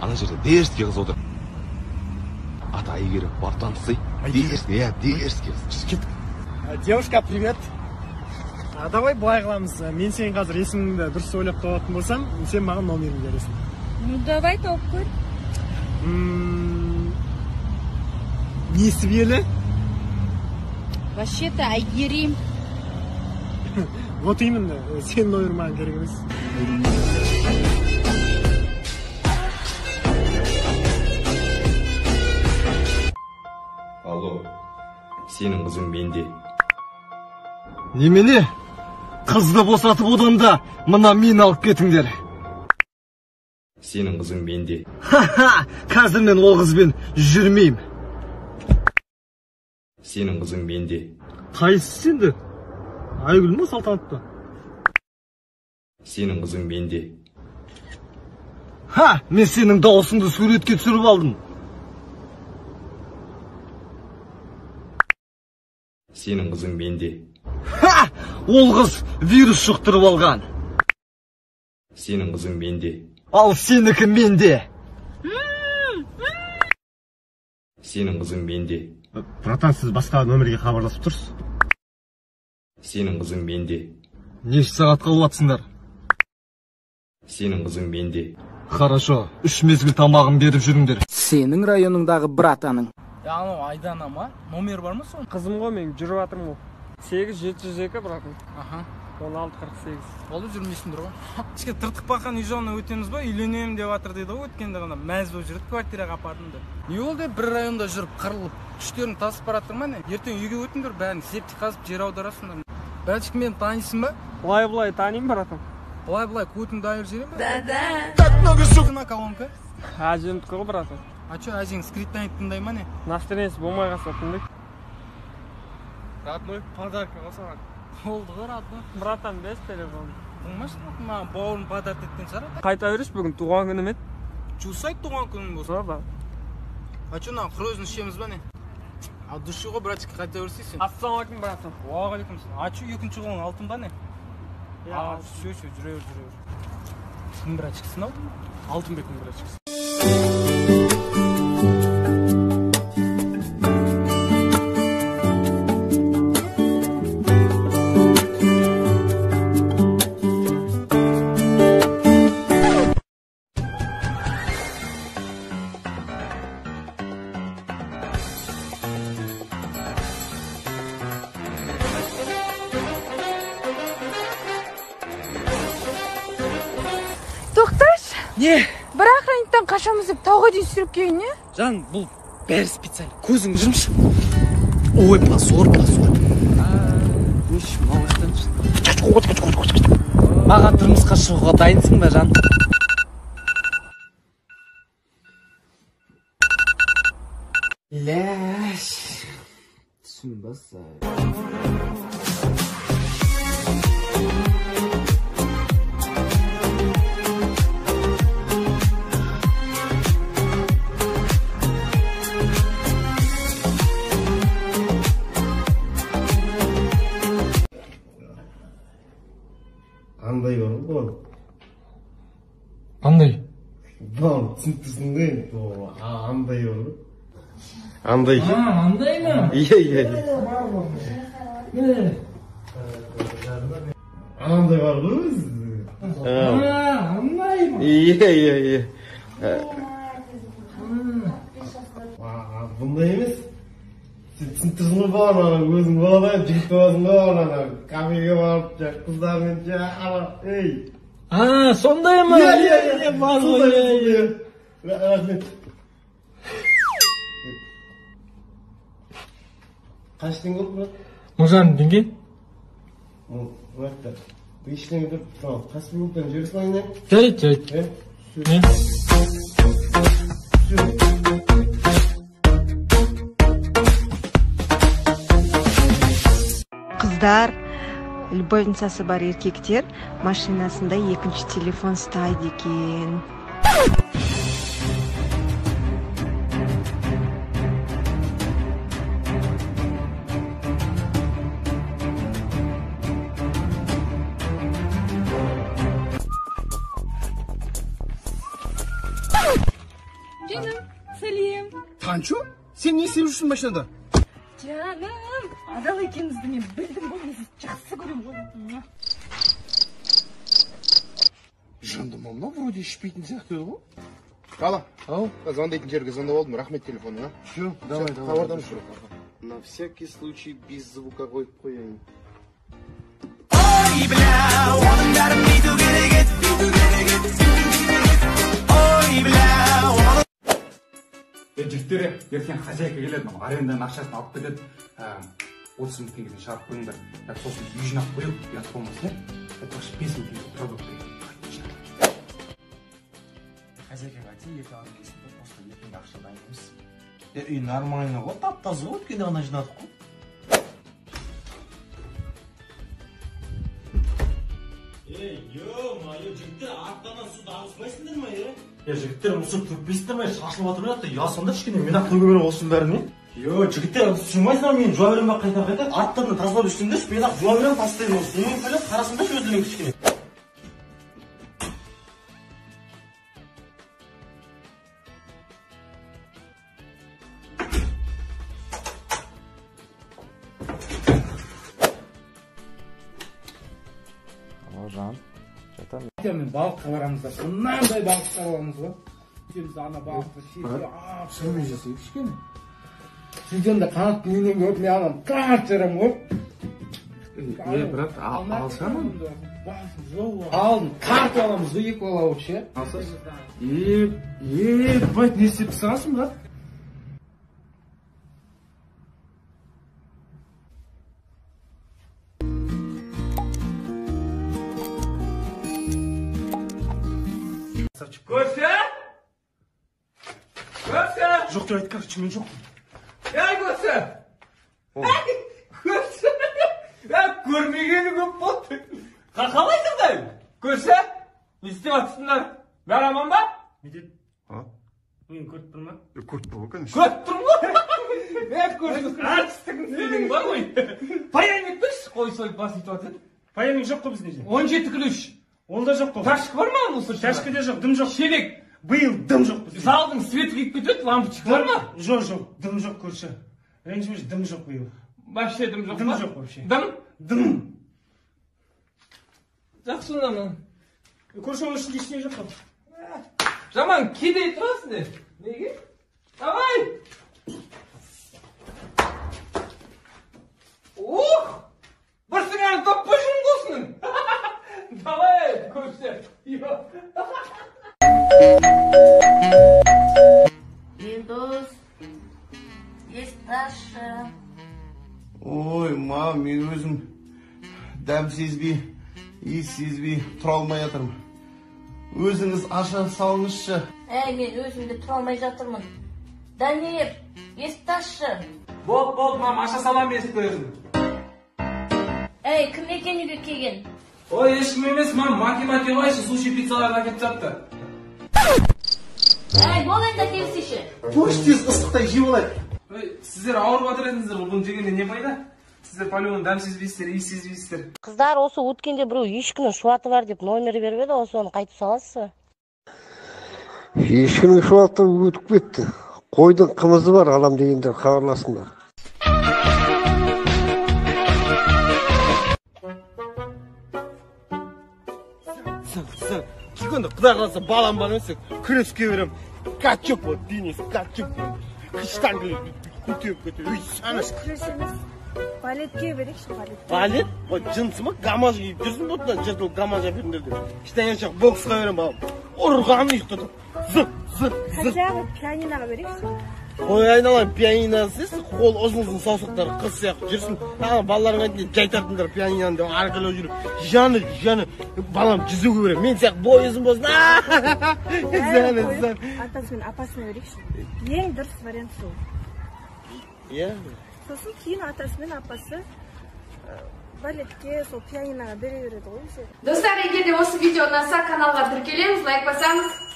Ана жерде дерзкий қыз отыр. Аты Айгерім, барып танысай. Дерзкий қыз. Кеттік. Девушка, привет. Давай былай қыламыз. Мен сенің қазір есіміңді дұрыс ойлап табатын болсам, сен маған номеріңді бересің. Ну, давай тауып көр. Несібелі? Вообще-то Айгерім. Вот именно, сенің номер маған керек емес. Алло, сенің қызың менде. Немене? Қызды босатып одан да мына мен алып кетіңдер. Сенің қызың менде. Ха-ха, қазір мен ол қызбен жүрмеймін. Сенің қызың менде. Қайсысы сенді? Айгүл ме, Салтанат па? Сенің қызың менде. Ха, мен сенің дауысыңды суретке түсіріп алдым. Сенің қызың менде. Ха, ол қыз вирус жұқтырып алған. Сенің қызың менде. Ал сенікі менде. Сенің қызың менде. Братан, сіз басқа нөмерге хабарласып тұрсыз? Сенің қызың менде. Неше сағатқа алатсыңдар? Сенің қызың менде. Хорошо, 3 мезгіл тамағын беріп жүріңдер. Сенің районыңдағы братаның. Анау Айдана ма? Номер бар ма соның? Қызым ғой, мен жүріп жатырмын ғой. 8702 братан. Аха. 1648. Олып жүрмейсіңдер ғой. Ішке тыртық бақан үй жағына өтеміз ба? Үйленемін деп жатыр дейді ғой, өткенде ғана мәз болып жүріп квартираға апардым деп. Не болды? Bir районда жүріп қырылып, күштерін тасып баратыр ма не? Ертең үйге өтіңдер, бәрін септик қазып жер аударасыңдар. Бәлшік мені танисың ба? Былай танимын братан. Былай көтіңді айыр жерем ба? Да. Колонка. Әжемдікі ғой братан. А че, әжең скриптонит тыңдай ма не? Настроениесі болмай қалса тыңдай. Родной подарка қосаған. Болды ғой, родной. Братан, бес телефон. Болмашы, маған бауырым подарок еткен шығар. Қайта береш, бүгін туған күнім еді. Чусай туған күнің болсын. Да. А че, қырозын ішеміз ба не? А души ғой, братчик, қайта берсейсің. Ассалаумалейкум, братан. Уағалейкум. А че, екінші қолың алтын ба не? Все, жүре бер. Кім братчиксің ау? Алтынбектің братчиксің. Тоқташ? Не? Бір охранниктан қашамыз деп тауға дейін сүріп келген, не? Жан, бұл бәрі специально. Көзіңді жұмшы. Ой, позор. Өш, малыштан жүр. Маған тұрмысқа шығуға дайынсың ба, Жан? Ләш. Түсінбасай. Андай бар ғой. Андай? Бам, түсінтірсің де енді, андай бар ғой. Андай. Андай ма? Иә. Андай бар ғой өзі. Андай ма? Иә. Бұндай емес. Сен түсінтірсің ғой баған, өзің боладан жігіт боласың ғой, кафеге барып, қыздармен ей. Сондай ма? Иә, бар ғой. Рахмет. Қанша теңге болды, брат? 1000 теңге? Братта, ты ештеңе тұрып, қасып минуттан жүресің айне? Жарайды. Қыздар, любовницасы бар еркектер машинасында екінші телефон ұстайды екен. Canım, Salim. Tanju, sen ne istеп жүрсің машинада? Canım, adal ekenіңізді мен білдім ғой, мен сізді жақсы көремін ғой. Жандым, мына вроде ішпейтін сияқты еді ғой. Ала, звондайтын жерге звондап алдым, рахмет телефоныңа. Все, давай. Хабардан жүр. На всякий случай без звука қойып қояйын. Ой, бля, оның бәрін бүйту керек еді. Ой, бля, жігіттері ертең хозяйка келеді, аренданың ақшасын алып кетеді. 30 мың теңгеден шығарып қойыңдар. Сосын үй жинап қойып, ұятып болмасын, айтпақшы 5 мың теңге продукт береді. Хозяйкаға айтсам, ертең алып келсін, просто ертең ақша дайын емес. Үй нормально ғой, тап-таза ғой, өткенде ғана жинадық қой. Ё-моё, жігіттер, арттарынан суды ағызбайсыңдар ма, жігіттер, мұсып төкпейсіңдер ма, шашылып жатыр жатты, ясыңдар кішкене, мен ақ төге берем осының бәріне. Жігіттер, шумайсыңдар, мен жуа берем ба қайта-қайта, арттарынан тазалап ішсіңдерші, мен ақ жуа берем тастайын осы. Мен қайлап қарасыңдаршы өзілен кішкене. Мен балыққа барамыз да, мынандай балыққа аламыз ғой. Сен ана балықты шетке шырмай жасай кішкене. Сен де қанат менен көріп, мен анам қанат жарам ғой. Брат, алсам? Алдын, тартып аламыз ғой, екі бала болып ше. Алсыз? Байт, не істеп тастағансың ба? Көрсе? Жоқ деп айт, короче, мен жоқ. Көрсе? Көрсе? Көрмегені көп болды. Қалайсыңдар? Көрсе? Не істеп атсыңдар? Бәрі аман ба? Не деді? Мен көріп тұрмын ба? Көріп тұр ғой, конечно. Көріп тұрмын ғой? Көрсіз әртістігін істедің ба ғой? Паян етпеші, қой сойып бас етіп атыр. Паяның жоқ қой бізде. 17 ключ. Ол да жоқ қой. Ташқы бар ма осы? Ташқы да жоқ, дым жоқ. Шелек. Биыл дым жоқ бізде. Залдың светі күйіп кетеді, лампочка бар ма? Жоқ, дым жоқ көрші. Ренжімеш, дым жоқ биыл. Вообще дым жоқ ба? Дым жоқ вообще. Дым? Жақсы онда. Көрші оның ішінде ештеңе жоқ қой. Жаман, кедей тұрасың де. Неге? Давай! Ух! Бір сіңәрін таппай жұмын қосының. Давай, көрсе. Елдос, есташы. Ой, ма, мен өзім дәм сезбей, иіс сезбей тұра алмай жатырмын. Өзіңіз аша салыңызшы. Мен өзімде тұра алмай жатырмын. Данир, есташы. Болды, мам, аша салам есіп өзім. Кім екен үйге келген? Ой, ешкім емес, мам, мати қойшы, суши пиццаларын әкеп жатты. Бол енді келсейші. Қойш тез ыстықтай жеп алайық. Сіздер ауырып жатыр едіңіздер, бұны жегенде не пайда? Сіздер полигон дәм сезбейсіздер, иіс сезбейсіздер. Қыздар, осы өткенде біреу ешкінің шуаты бар деп номер беріп еді, осы оны қайтып саласыз ба? Ешкінің шуаты өтіп кетті. Қойдың қымызы бар, алам дегендер хабарласыңдар. Киконда құдай қаласа балам бар өсек, күреске берем. Качок вот, денесі, качок. Кыштан көтеріп кетеді. Үй, саныш. Күрес емес. Балетке берекші, балет. Балет? Ой, жынсы ма? Гамаз киіп жүрсің бұтынан, жерді гамаз әперіндер деп. Кіштен еншақ боксқа берем балам. Ұрғаны ұйықтады. Зып. Хотя пианиноға берекші. Ой, айналайын, пианинасыз, қол ұзын саусақтары қыз сияқты жүрсін. Балаларың айтын жай тартыңдар пианинаны деп арқылау жүріп. Жаны, балам жүзуге берем. Мен сияқты бой ұзын болсын. Атасы мен апасына берекші. Ең дұрыс вариант сол. Иә. Сосын кейін атасы мен апасы балетке, сол пианиноға бере береді ғой. Достар, егер де осы видео ұнаса, каналға тіркелеміз, лайк басаңыз.